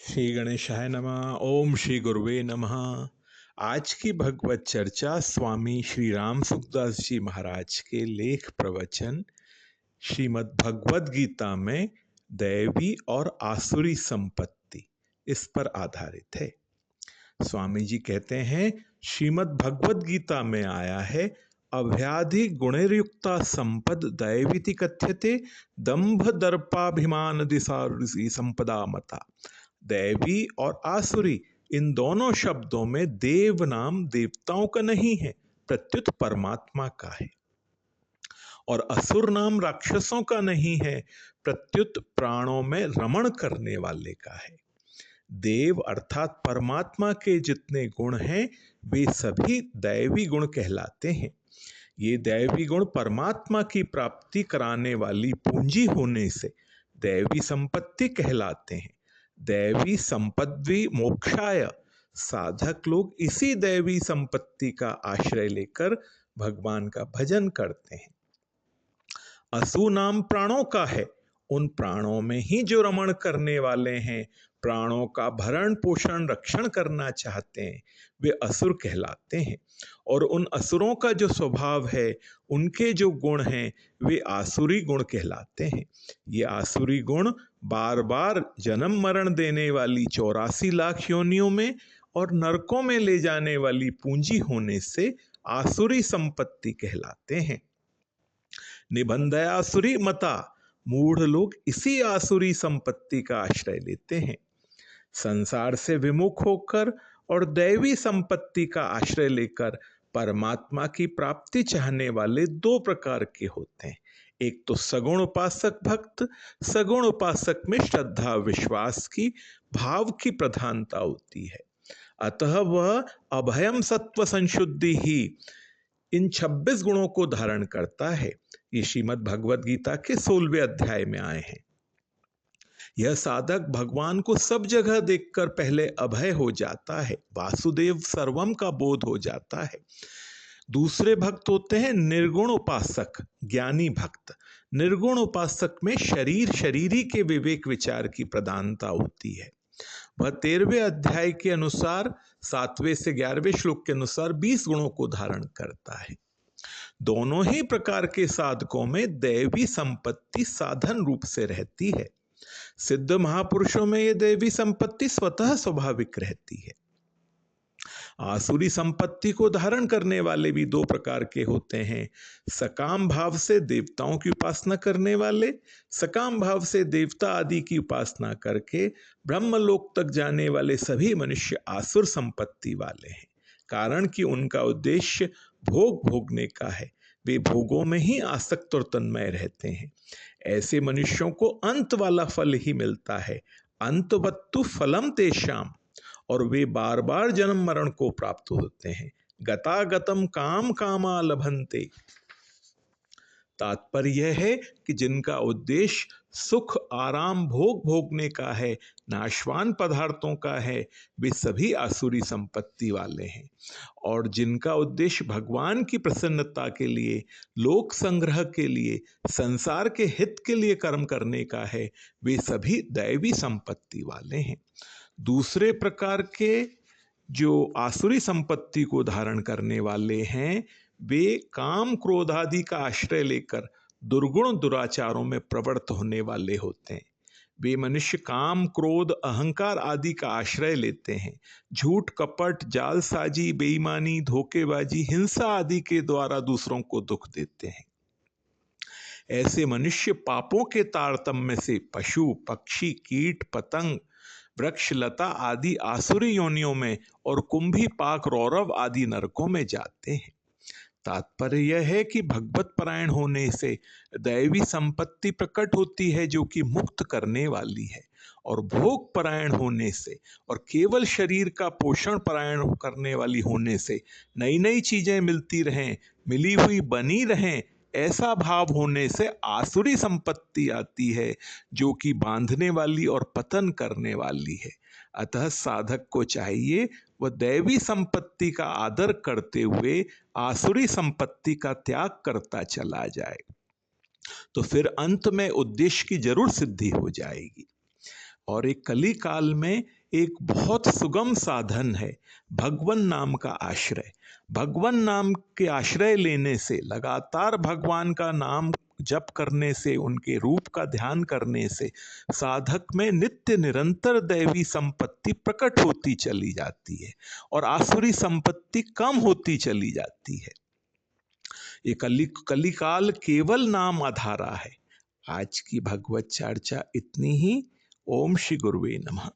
श्री गणेशाय नमः। ओम श्री गुरुवे नमः। आज की भगवत चर्चा स्वामी श्री राम सुखदास जी महाराज के लेख प्रवचन श्रीमद् भगवद गीता में दैवी और आसुरी संपत्ति, इस पर आधारित है। स्वामी जी कहते हैं, श्रीमद् भगवद गीता में आया है, अभ्याधि गुणैर्युक्ता संपद दैवीति कथ्यते दंभ दर्पाभिमान दिशारुषि संपदा मता। दैवी और आसुरी, इन दोनों शब्दों में देव नाम देवताओं का नहीं है, प्रत्युत परमात्मा का है। और असुर नाम राक्षसों का नहीं है, प्रत्युत प्राणों में रमण करने वाले का है। देव अर्थात परमात्मा के जितने गुण हैं वे सभी दैवी गुण कहलाते हैं। ये दैवी गुण परमात्मा की प्राप्ति कराने वाली पूंजी होने से दैवी संपत्ति कहलाते हैं। दैवी संपद्वि मोक्षाय, साधक लोग इसी दैवी संपत्ति का आश्रय लेकर भगवान का भजन करते हैं। असु नाम प्राणों का है, उन प्राणों में ही जो रमण करने वाले हैं, प्राणों का भरण पोषण रक्षण करना चाहते हैं, वे असुर कहलाते हैं। और उन असुरों का जो स्वभाव है, उनके जो गुण हैं, वे आसुरी गुण कहलाते हैं। ये आसुरी गुण बार बार जन्म मरण देने वाली 84 लाख योनियों में और नरकों में ले जाने वाली पूंजी होने से आसुरी संपत्ति कहलाते हैं। निबंधयासुरी मता, मूढ़ लोग इसी आसुरी संपत्ति का आश्रय लेते हैं। संसार से विमुख होकर और दैवी संपत्ति का आश्रय लेकर परमात्मा की प्राप्ति चाहने वाले दो प्रकार के होते हैं। एक तो सगुण उपासक भक्त, सगुण उपासक में श्रद्धा विश्वास की भाव की प्रधानता होती है, अतः वह अभयम सत्व संशुद्धि ही इन 26 गुणों को धारण करता है। ये श्रीमद् भगवद गीता के 16वें अध्याय में आए हैं। यह साधक भगवान को सब जगह देखकर पहले अभय हो जाता है, वासुदेव सर्वम का बोध हो जाता है। दूसरे भक्त होते हैं निर्गुण उपासक, ज्ञानी भक्त। निर्गुण उपासक में शरीर शरीरी के विवेक विचार की प्रधानता होती है। वह 13वें अध्याय के अनुसार 7वें से 11वें श्लोक के अनुसार 20 गुणों को धारण करता है। दोनों ही प्रकार के साधकों में दैवी संपत्ति साधन रूप से रहती है। सिद्ध महापुरुषों में यह दैवी संपत्ति स्वतः स्वाभाविक रहती है। आसुरी संपत्ति को धारण करने वाले भी दो प्रकार के होते हैं, सकाम भाव से देवताओं की उपासना करने वाले। सकाम भाव से देवता आदि की उपासना करके ब्रह्मलोक तक जाने वाले सभी मनुष्य आसुर संपत्ति वाले हैं, कारण कि उनका उद्देश्य भोग भोगने का है। वे भोगों में ही आसक्त और तन्मय रहते हैं। ऐसे मनुष्यों को अंत वाला फल ही मिलता है, अंतवत्तु फलम तेषाम, और वे बार बार जन्म मरण को प्राप्त होते हैं। गतागतम काम कामा लभन्ते, तात्पर्य यह है कि जिनका उद्देश्य सुख आराम भोग भोगने का है, नाशवान पदार्थों का है, वे सभी आसुरी संपत्ति वाले हैं। और जिनका उद्देश्य भगवान की प्रसन्नता के लिए, लोक संग्रह के लिए, संसार के हित के लिए कर्म करने का है, वे सभी दैवी संपत्ति वाले हैं। दूसरे प्रकार के जो आसुरी संपत्ति को धारण करने वाले हैं, वे काम क्रोध आदि का आश्रय लेकर दुर्गुण दुराचारों में प्रवृत्त होने वाले होते हैं। वे मनुष्य काम क्रोध अहंकार आदि का आश्रय लेते हैं। झूठ कपट जालसाजी बेईमानी धोखेबाजी हिंसा आदि के द्वारा दूसरों को दुख देते हैं। ऐसे मनुष्य पापों के तारतम्य से पशु पक्षी कीट पतंग वृक्ष लता आदि आसुरी योनियों में और कुंभी पाक रौरव आदि नरकों में जाते हैं। तात्पर्य यह है कि भगवत परायण होने से दैवी संपत्ति प्रकट होती है जो कि मुक्त करने वाली है, और भोग परायण होने से और केवल शरीर का पोषण परायण करने वाली होने से नई नई चीजें मिलती रहें, मिली हुई बनी रहें, ऐसा भाव होने से आसुरी संपत्ति आती है जो कि बांधने वाली और पतन करने वाली है। अतः साधक को चाहिए वह दैवी संपत्ति का आदर करते हुए आसुरी संपत्ति का त्याग करता चला जाए, तो फिर अंत में उद्देश्य की जरूर सिद्धि हो जाएगी। और एक कली काल में एक बहुत सुगम साधन है भगवन नाम का आश्रय। भगवन नाम के आश्रय लेने से, लगातार भगवान का नाम जप करने से, उनके रूप का ध्यान करने से साधक में नित्य निरंतर दैवी संपत्ति प्रकट होती चली जाती है और आसुरी संपत्ति कम होती चली जाती है। ये कलिकाल केवल नाम आधारा है। आज की भगवत चर्चा इतनी ही। ओम श्री गुरुवे नमः।